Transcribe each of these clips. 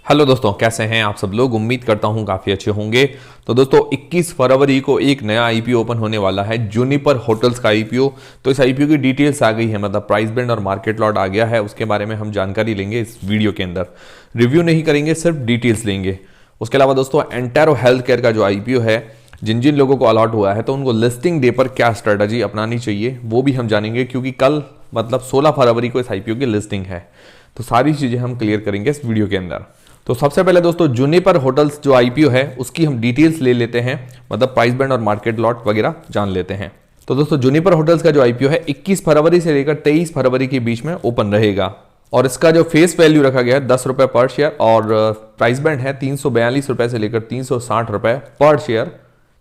Hello दोस्तों, कैसे हैं आप सब लोग। उम्मीद करता हूं काफ़ी अच्छे होंगे। तो दोस्तों 21 फरवरी को एक नया आईपीओ ओपन होने वाला है, जूनिपर होटल्स का आईपीओ। तो इस आईपीओ की डिटेल्स आ गई है, मतलब प्राइस बैंड और मार्केट लॉट आ गया है। उसके बारे में हम जानकारी लेंगे इस वीडियो के अंदर। रिव्यू नहीं करेंगे, सिर्फ डिटेल्स लेंगे। उसके अलावा दोस्तों एंटारो हेल्थ केयर का जो आईपीओ है, जिन जिन लोगों को अलॉट हुआ है तो उनको लिस्टिंग डे पर क्या स्ट्रेटजी अपनानी चाहिए वो भी हम जानेंगे, क्योंकि कल मतलब 16 फरवरी को इस आईपीओ की लिस्टिंग है। तो सारी चीज़ें हम क्लियर करेंगे इस वीडियो के अंदर। तो सबसे पहले दोस्तों जूनिपर होटल्स जो आईपीओ है उसकी हम डिटेल्स ले लेते हैं, मतलब प्राइस बैंड और मार्केट लॉट वगैरह जान लेते हैं। तो दोस्तों जूनिपर होटल्स का जो आईपीओ है 21 फरवरी से लेकर 23 फरवरी के बीच में ओपन रहेगा और इसका जो फेस वैल्यू रखा गया है 10 रुपए पर शेयर और प्राइस बैंड है 342 रुपए से लेकर 360 रुपए पर शेयर।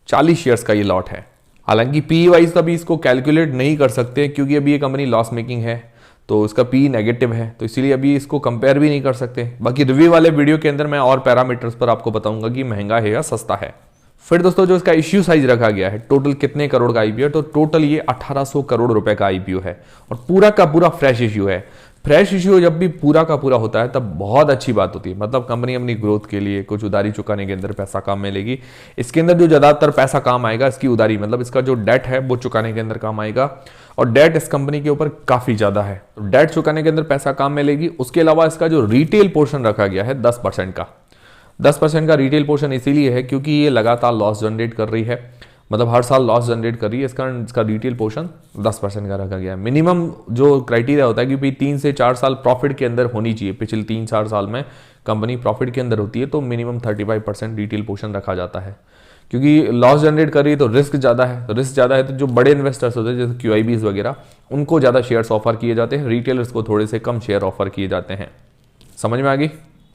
40 शेयर्स का ये लॉट है। हालांकि पी वाइज अभी इसको कैलकुलेट नहीं कर सकते, क्योंकि अभी ये कंपनी लॉस मेकिंग है तो इसका पी नेगेटिव है, तो इसीलिए अभी इसको कंपेयर भी नहीं कर सकते। बाकी रिव्यू वाले वीडियो के अंदर मैं और पैरामीटर्स पर आपको बताऊंगा कि महंगा है या सस्ता है। फिर दोस्तों जो इसका इश्यू साइज रखा गया है, टोटल कितने करोड़ का आईपीओ है, तो टोटल ये 1800 करोड़ रुपए का आईपीओ है और पूरा का पूरा फ्रेश इश्यू है। फ्रेश इश्यू जब भी पूरा का पूरा होता है तब बहुत अच्छी बात होती है, मतलब कंपनी अपनी ग्रोथ के लिए कुछ उधारी चुकाने के अंदर पैसा काम में लेगी। इसके अंदर जो ज्यादातर पैसा काम आएगा इसकी उधारी, मतलब इसका जो डेट है वो चुकाने के अंदर काम आएगा और डेट इस कंपनी के ऊपर काफी ज्यादा है, तो डेट चुकाने के अंदर पैसा काम में लेगी। उसके अलावा इसका जो रिटेल पोर्शन रखा गया है 10% का, 10% का रिटेल पोर्शन इसीलिए है क्योंकि ये लगातार लॉस जनरेट कर रही है, मतलब हर साल लॉस जनरेट कर रही है। इसका रिटेल पोर्शन 10% का रखा गया है। मिनिमम जो क्राइटेरिया होता है कि भाई 3 से 4 साल प्रॉफिट के अंदर होनी चाहिए, पिछले 3-4 साल में कंपनी प्रॉफिट के अंदर होती है तो मिनिमम 35% रिटेल पोर्शन रखा जाता है, क्योंकि लॉस जनरेट कर रही है तो रिस्क ज़्यादा है। तो रिस्क ज़्यादा है तो जो बड़े इन्वेस्टर्स होते हैं जैसे QIBs वगैरह, उनको ज़्यादा शेयर्स ऑफर किए जाते हैं, रिटेलर्स को थोड़े से कम शेयर ऑफर किए जाते हैं। समझ में आ गई।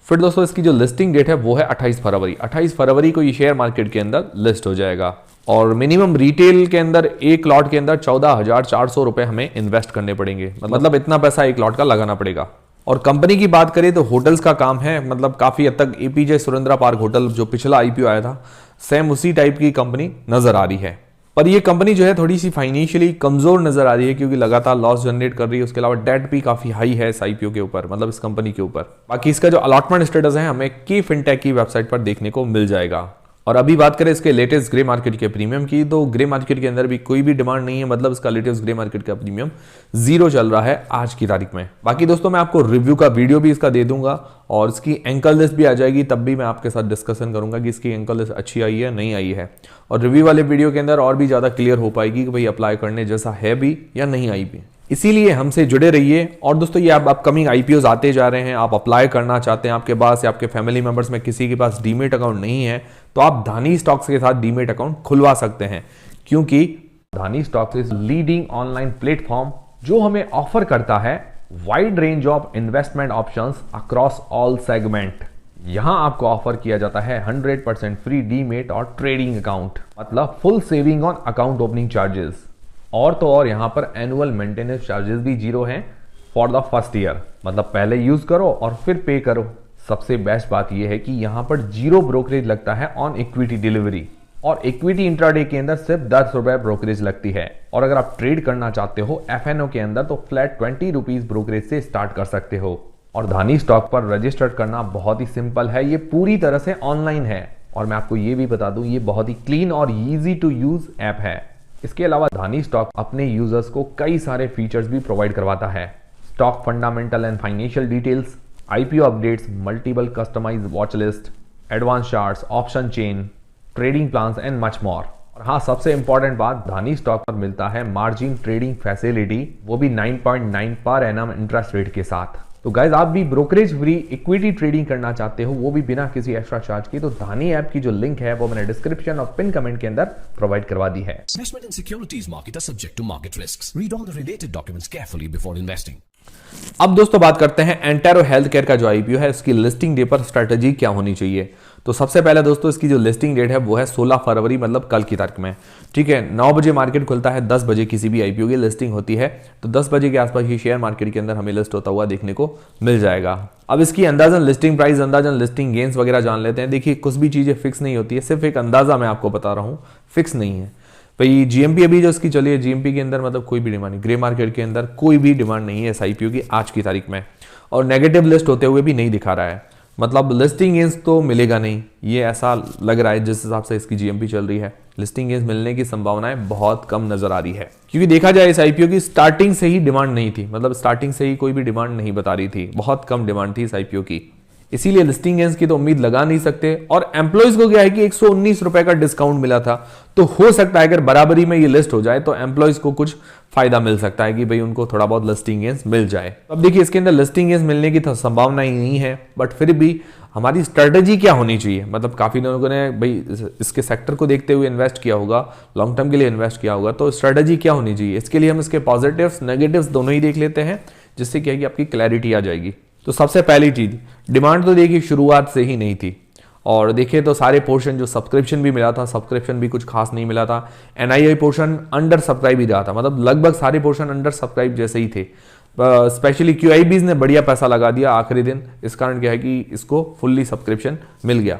फिर दोस्तों इसकी जो लिस्टिंग डेट है वो है 28 फरवरी। 28 फरवरी को ये शेयर मार्केट के अंदर लिस्ट हो जाएगा और मिनिमम रिटेल के अंदर एक लॉट के अंदर 14,400 रुपए हमें इन्वेस्ट करने पड़ेंगे, मतलब इतना पैसा एक लॉट का लगाना पड़ेगा। और कंपनी की बात करें तो होटल्स का काम है, मतलब काफी हद तक APJ सुरेंद्रा पार्क होटल जो पिछला आईपीओ आया था सेम उसी टाइप की कंपनी नजर आ रही है। पर ये कंपनी जो है थोड़ी सी फाइनेंशियली कमजोर नजर आ रही है, क्योंकि लगातार लॉस जनरेट कर रही है। उसके अलावा डेट भी काफी हाई है इस आईपीओ के ऊपर, मतलब इस कंपनी के ऊपर। बाकी इसका जो अलॉटमेंट स्टेटस है हमें की फिनटेक की वेबसाइट पर देखने को मिल जाएगा। और अभी बात करें इसके लेटेस्ट ग्रे मार्केट के प्रीमियम की, तो ग्रे मार्केट के अंदर भी कोई भी डिमांड नहीं है, मतलब इसका लेटेस्ट ग्रे मार्केट का प्रीमियम 0 चल रहा है आज की तारीख में। बाकी दोस्तों मैं आपको रिव्यू का वीडियो भी इसका दे दूंगा और इसकी एंकल लिस्ट भी आ जाएगी, तब भी मैं आपके साथ डिस्कशन करूंगा कि इसकी एंकल लिस्ट अच्छी आई है नहीं आई है। और रिव्यू वाले वीडियो के अंदर और भी ज्यादा क्लियर हो पाएगी कि भाई अप्लाई करने जैसा है भी या नहीं आई भी। इसीलिए हमसे जुड़े रहिए। और दोस्तों ये अब अपकमिंग आईपीओ आते जा रहे हैं, आप अप्लाई करना चाहते हैं, आपके पास या आपके फैमिली मेंबर्स में किसी के पास डीमेट अकाउंट नहीं है, तो आप धानी स्टॉक्स के साथ डीमेट अकाउंट खुलवा सकते हैं, क्योंकि Dhani stocks is leading online platform जो हमें ऑफर करता है wide range of investment options across all segment. यहां आपको ऑफर किया जाता है 100% फ्री डीमेट और ट्रेडिंग अकाउंट, मतलब full saving on account opening charges. और तो और यहां पर एनुअल मेंटेनेंस चार्जेस भी 0 हैं फॉर द फर्स्ट ईयर, मतलब पहले यूज करो और फिर पे करो। सबसे बेस्ट बात यह है कि यहां पर 0 ब्रोकरेज लगता है ऑन इक्विटी डिलीवरी, और इक्विटी इंट्राडे के अंदर सिर्फ 10 रुपए ब्रोकरेज लगती है। और अगर आप ट्रेड करना चाहते हो FNO के अंदर तो फ्लैट 20 रुपीज ब्रोकरेज से स्टार्ट कर सकते हो। और धानी स्टॉक पर रजिस्टर करना बहुत ही सिंपल है, ये पूरी तरह से ऑनलाइन है। और मैं आपको ये भी बता दूं ये बहुत ही क्लीन और ईजी टू यूज ऐप है। इसके अलावा धानी स्टॉक अपने यूजर्स को कई सारे फीचर्स भी प्रोवाइड करवाता है, stock fundamental and financial details, IPO updates, multiple customised watch list, advance charts, option chain, trading plans and much more. और हाँ, सबसे इंपॉर्टेंट बात, धानी स्टॉक पर मिलता है मार्जिन ट्रेडिंग फैसिलिटी, वो भी 9.9 पर एनम इंटरेस्ट रेट के साथ। तो गाइज आप भी ब्रोकरेज फ्री इक्विटी ट्रेडिंग करना चाहते हो, वो भी बिना किसी एक्स्ट्रा चार्ज की, तो धानी ऐप की जो लिंक है वो मैंने डिस्क्रिप्शन और पिन कमेंट के अंदर प्रोवाइड करवा दी है। Investment in securities market are subject to market risks. Read all the related documents carefully before investing. अब दोस्तों बात करते हैं एंटारो हेल्थ केयर का जो आईपीओ है इसकी लिस्टिंग डे पर स्ट्रेटजी क्या होनी चाहिए। तो सबसे पहले दोस्तों इसकी जो लिस्टिंग डेट है वो है 16 फरवरी, मतलब कल की तारीख में। ठीक है, 9 बजे मार्केट खुलता है, 10 बजे किसी भी आईपीओ की लिस्टिंग होती है, तो 10 बजे के आसपास ये शेयर मार्केट के अंदर हमें लिस्ट होता हुआ देखने को मिल जाएगा। अब इसकी अंदाजन लिस्टिंग प्राइस, अंदाजन लिस्टिंग गेन्स वगैरह जान लेते हैं। देखिए कुछ भी चीजें फिक्स नहीं होती है, सिर्फ एक अंदाजा मैं आपको बता रहा हूँ, फिक्स नहीं है। भाई जीएमपी अभी जो इसकी चली है, जीएमपी के अंदर मतलब कोई भी डिमांड नहीं, ग्रे मार्केट के अंदर कोई भी डिमांड नहीं है इस आईपीओ की आज की तारीख में, और नेगेटिव लिस्ट होते हुए भी नहीं दिखा रहा है। मतलब लिस्टिंग गेंस तो मिलेगा नहीं, ये ऐसा लग रहा है जिस हिसाब से इसकी जीएमपी चल रही है। लिस्टिंग गेंस मिलने की संभावनाएं बहुत कम नजर आ रही है, क्योंकि देखा जाए इस आईपीओ की स्टार्टिंग से ही डिमांड नहीं थी, मतलब स्टार्टिंग से ही कोई भी डिमांड नहीं बता रही थी, बहुत कम डिमांड थी इस आईपीओ की, इसीलिए लिस्टिंग गेंस की तो उम्मीद लगा नहीं सकते। और एम्प्लॉइज को क्या है कि 119 रुपए का डिस्काउंट मिला था, तो हो सकता है अगर बराबरी में ये लिस्ट हो जाए तो एम्प्लॉइज को कुछ फायदा मिल सकता है कि भाई उनको थोड़ा बहुत लिस्टिंग गेंस मिल जाए। अब देखिए इसके अंदर लिस्टिंग गेंस मिलने की तो संभावना ही नहीं है, बट फिर भी हमारी स्ट्रेटजी क्या होनी चाहिए, मतलब काफी लोगों ने भाई इसके सेक्टर को देखते हुए इन्वेस्ट किया होगा, लॉन्ग टर्म के लिए इन्वेस्ट किया होगा, तो स्ट्रेटजी क्या होनी चाहिए, इसके लिए हम इसके पॉजिटिव्स नेगेटिव्स दोनों ही देख लेते हैं, जिससे क्या है कि आपकी क्लैरिटी आ जाएगी। तो सबसे पहली चीज, डिमांड तो देखिए शुरुआत से ही नहीं थी, और देखिए तो सारे पोर्शन जो सब्सक्रिप्शन भी मिला था, सब्सक्रिप्शन भी कुछ खास नहीं मिला था, एनआईआई पोर्शन अंडर सब्सक्राइब ही रहा था, मतलब लगभग सारे पोर्शन अंडर सब्सक्राइब जैसे ही थे। स्पेशली क्यूआईबीज ने बढ़िया पैसा लगा दिया आखिरी दिन, इस कारण क्या है कि इसको फुल्ली सब्सक्रिप्शन मिल गया,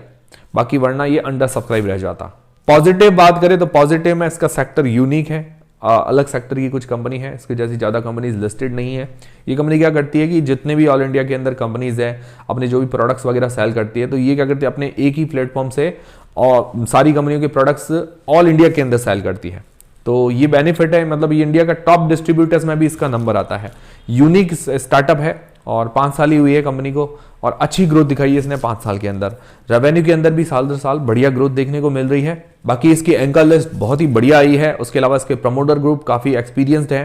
बाकी वरना ये अंडर सब्सक्राइब रह जाता। पॉजिटिव बात करें तो पॉजिटिव में इसका सेक्टर यूनिक है, अलग सेक्टर की कुछ कंपनी है, इसकी जैसी ज़्यादा कंपनीज लिस्टेड नहीं है। ये कंपनी क्या करती है कि जितने भी ऑल इंडिया के अंदर कंपनीज है, अपने जो भी प्रोडक्ट्स वगैरह सेल करती है, तो ये क्या करती है अपने एक ही प्लेटफॉर्म से और सारी कंपनियों के प्रोडक्ट्स ऑल इंडिया के अंदर सेल करती है, तो ये बेनिफिट है, मतलब ये इंडिया का टॉप डिस्ट्रीब्यूटर्स में भी इसका नंबर आता है। यूनिक स्टार्टअप है और 5 साल ही हुई है कंपनी को, और अच्छी ग्रोथ दिखाई है इसने 5 साल के अंदर। रेवेन्यू के अंदर भी साल दर साल बढ़िया ग्रोथ देखने को मिल रही है। बाकी इसकी एंकर लिस्ट बहुत ही बढ़िया आई है, उसके अलावा इसके प्रमोटर ग्रुप काफी एक्सपीरियंस्ड है,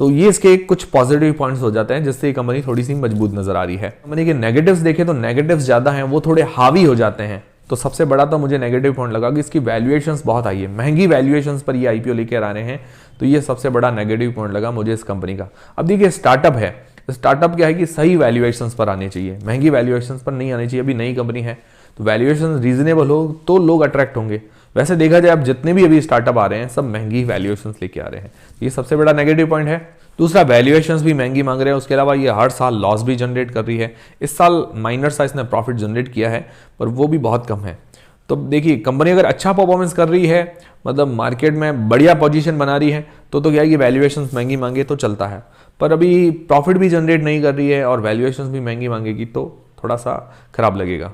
तो ये इसके कुछ पॉजिटिव पॉइंट्स हो जाते हैं, जिससे ये कंपनी थोड़ी सी मजबूत नजर आ रही है। कंपनी के नेगेटिव्स देखें तो नेगेटिव्स ज्यादा हैं, वो थोड़े हावी हो जाते हैं। तो सबसे बड़ा तो मुझे नेगेटिव पॉइंट लगा कि इसकी वैल्यूएशंस बहुत आई है, महंगी वैल्यूएशंस पर ये आईपीओ लेकर आ रहे हैं, तो ये सबसे बड़ा नेगेटिव पॉइंट लगा मुझे इस कंपनी का। अब देखिए स्टार्टअप है, स्टार्टअप क्या है कि सही वैल्यूएशंस पर आने चाहिए, महंगी वैल्यूएशंस पर नहीं आनी चाहिए। अभी नई कंपनी है तो वैल्यूएशन रीजनेबल हो तो लोग अट्रैक्ट होंगे। वैसे देखा जाए अब जितने भी अभी स्टार्टअप आ रहे हैं सब महंगी वैल्यूएशंस लेके आ रहे हैं, ये सबसे बड़ा नेगेटिव पॉइंट है। दूसरा, वैल्यूएशंस भी महंगी मांग रहे हैं, उसके अलावा ये हर साल लॉस भी जनरेट कर रही है। इस साल माइनर सा इसने प्रॉफिट जनरेट किया है, पर वो भी बहुत कम है। तो देखिए कंपनी अगर अच्छा परफॉर्मेंस कर रही है, मतलब मार्केट में बढ़िया पोजीशन बना रही है, तो क्या है कि वैल्यूएशंस महंगी मांगे तो चलता है, पर अभी प्रॉफिट भी जनरेट नहीं कर रही है और वैल्यूएशंस भी महंगी मांगेगी तो थोड़ा सा खराब लगेगा।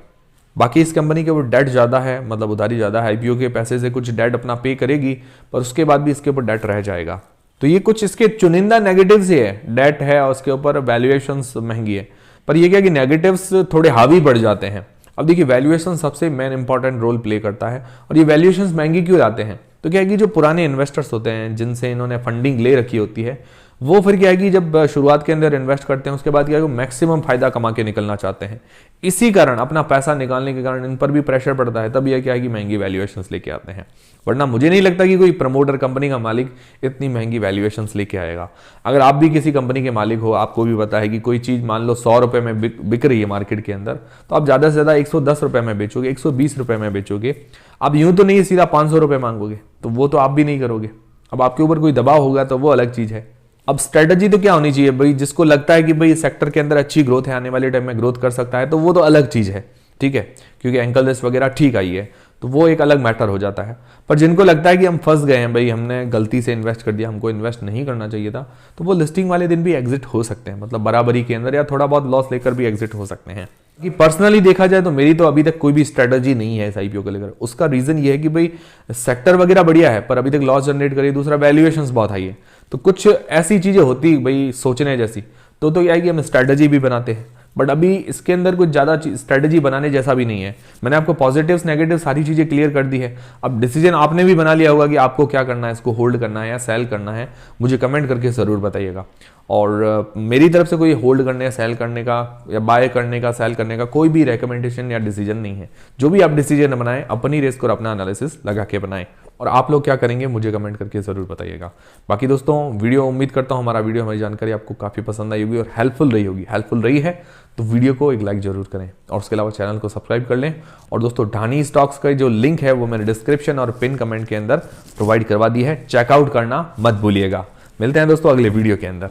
बाकी इस कंपनी के ऊपर डेट ज़्यादा है, मतलब उधारी ज़्यादा है, आईपीओ के पैसे से कुछ डेट अपना पे करेगी, पर उसके बाद भी इसके ऊपर डेट रह जाएगा। तो ये कुछ इसके चुनिंदा नेगेटिव्स ही है, डेट है और उसके ऊपर वैल्यूएशंस महंगी है, पर ये क्या कि नेगेटिव्स थोड़े हावी बढ़ जाते हैं। अब देखिए वैल्यूएशन सबसे मेन इंपॉर्टेंट रोल प्ले करता है, और ये वैल्यूएशंस महंगी क्यों आते हैं, तो क्या है कि जो पुराने इन्वेस्टर्स होते हैं जिनसे इन्होंने फंडिंग ले रखी होती है, वो फिर क्या है कि जब शुरुआत के अंदर इन्वेस्ट करते हैं उसके बाद क्या है कि मैक्सिमम फायदा कमा के निकलना चाहते हैं, इसी कारण अपना पैसा निकालने के कारण इन पर भी प्रेशर पड़ता है, तब यह क्या है कि महंगी वैल्यूएशंस लेके आते हैं। वरना मुझे नहीं लगता कि कोई प्रमोटर कंपनी का मालिक इतनी महंगी वैल्यूएशंस लेके आएगा। अगर आप भी किसी कंपनी के मालिक हो, आपको भी पता है कि कोई चीज मान लो 100 रुपए में बिक रही है मार्केट के अंदर, तो आप ज्यादा से ज्यादा 110 रुपए में बेचोगे, 120 रुपए में बेचोगे। आप यूं तो नहीं सीधा 500 रुपए मांगोगे, तो वो तो आप भी नहीं करोगे। अब आपके ऊपर कोई दबाव होगा तो वो अलग चीज है। अब स्ट्रेटजी तो क्या होनी चाहिए भाई, जिसको लगता है कि भाई सेक्टर के अंदर अच्छी ग्रोथ है, आने वाले टाइम में ग्रोथ कर सकता है, तो वो तो अलग चीज है, ठीक है, क्योंकि एंकल लिस्ट वगैरह ठीक आई है, तो वो एक अलग मैटर हो जाता है। पर जिनको लगता है कि हम फंस गए हैं भाई, हमने गलती से इन्वेस्ट कर दिया, हमको इन्वेस्ट नहीं करना चाहिए था, तो वो लिस्टिंग वाले दिन भी एग्जिट हो सकते हैं, मतलब बराबरी के अंदर, या थोड़ा बहुत लॉस लेकर भी एग्जिट हो सकते हैं। कि पर्सनली देखा जाए तो मेरी तो अभी तक कोई भी स्ट्रेटजी नहीं है इस आईपीओ को लेकर। उसका रीजन ये है कि भाई सेक्टर वगैरह बढ़िया है, पर अभी तक लॉस जनरेट करी, दूसरा वैल्यूएशंस बहुत हाई है, तो कुछ ऐसी चीजें होती भाई सोचने जैसी, तो क्या है कि हम स्ट्रेटजी भी बनाते हैं, बट अभी इसके अंदर कुछ ज्यादा स्ट्रेटजी बनाने जैसा भी नहीं है। मैंने आपको पॉजिटिव्स नेगेटिव सारी चीजें क्लियर कर दी है। अब डिसीजन आपने भी बना लिया होगा कि आपको क्या करना है, इसको होल्ड करना है या सेल करना है, मुझे कमेंट करके जरूर बताइएगा। और मेरी तरफ से कोई होल्ड करने, सेल करने का या बाय करने का, सेल करने का कोई भी रेकमेंडेशन या डिसीजन नहीं है। जो भी आप डिसीजन बनाएं अपनी रिस्क और अपना एनालिसिस लगा के बनाएं, और आप लोग क्या करेंगे मुझे कमेंट करके जरूर बताइएगा। बाकी दोस्तों वीडियो, उम्मीद करता हूं हमारा वीडियो, हमारी जानकारी आपको काफी पसंद आई होगी और हेल्पफुल रही होगी। हेल्पफुल रही है तो वीडियो को एक लाइक जरूर करें, और उसके अलावा चैनल को सब्सक्राइब कर लें। और दोस्तों ढानी स्टॉक्स का जो लिंक है वो मैंने डिस्क्रिप्शन और पिन कमेंट के अंदर प्रोवाइड करवा दी है, चेकआउट करना मत भूलिएगा। मिलते हैं दोस्तों अगले वीडियो के अंदर।